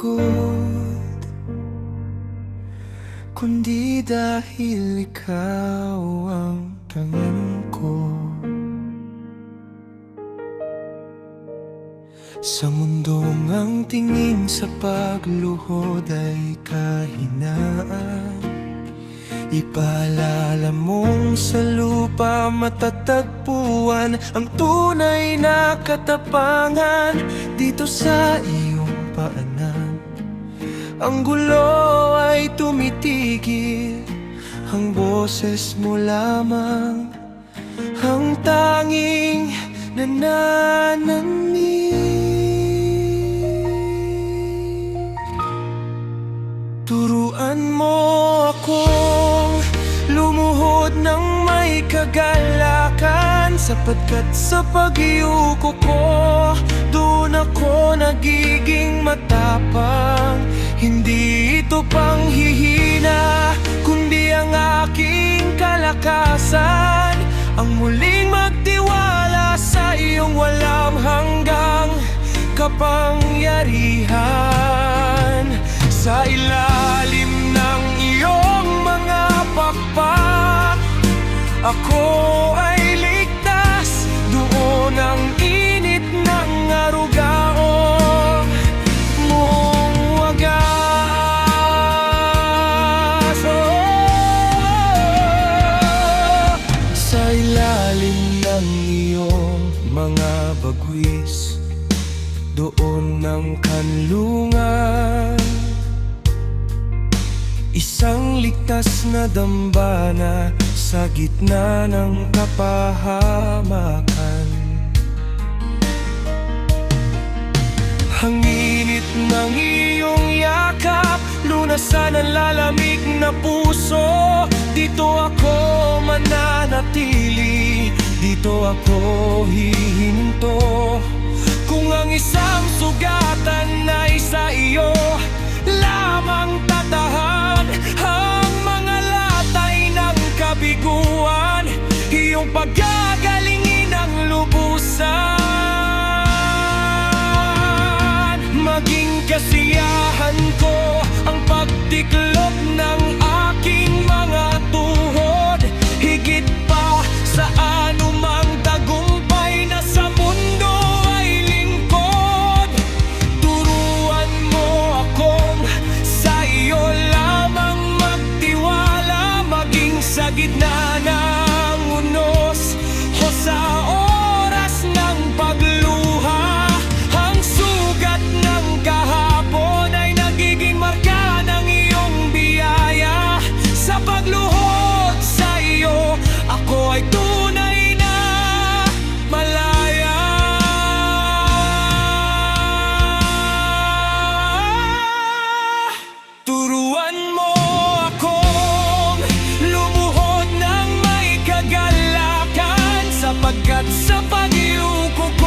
pagod, kundi dahil ikaw ang tanging ko. Sa mundong ang tingin sa pagluhod ay kahinaan, ipaalala mong sa lupa matatagpuan ang tunay na katapangan. Dito sa iyong paanan, ang gulo ay tumitigil, ang boses mo lamang ang tanging nananamig. Turuan mo akong lumuhod ng may kagalakan, sapagkat sa pag-iuko ko, doon ako nagiging matapang. Hindi ito panghihina, kundi ang aking kalakasan, ang muling magtiwala sa iyong walang hanggang kapangyarihan. Sa ilalim ng iyong mga pakpak, ako ay ligtas. Doon ang init ng arugaong mong wagas. Sa ilalim ng iyong mga bagwis, doon ang kanlungan, isang ligtas na dambana sa gitna ng kapahamakan. Ang init ng iyong yakap, lunasan ang lalamig na puso. Dito ako mananatili, dito ako hihinto. Kung ang isang sugatan ay sa iyo lamang tatahan, ang mga latay ng kabiguan, iyong pagagalingin ang lubusan. Maging kasiyahan ko ang pagtiklop ng aking mga tuhod, higit pa sa anumang tagumpay na sa mundo ay lingkod. Turuan mo akong sa iyo lamang magtiwala, maging sa gitna ng unos o sa oras ng pagluha. Ang sugat ng kahapon ay nagiging marka ng iyong biyaya. Sa pagluhod sa iyo, ako ay tunay na malaya. Turuan mo akong lumuhod ng may kagalakan, sapagkat sa pag-iuko ko,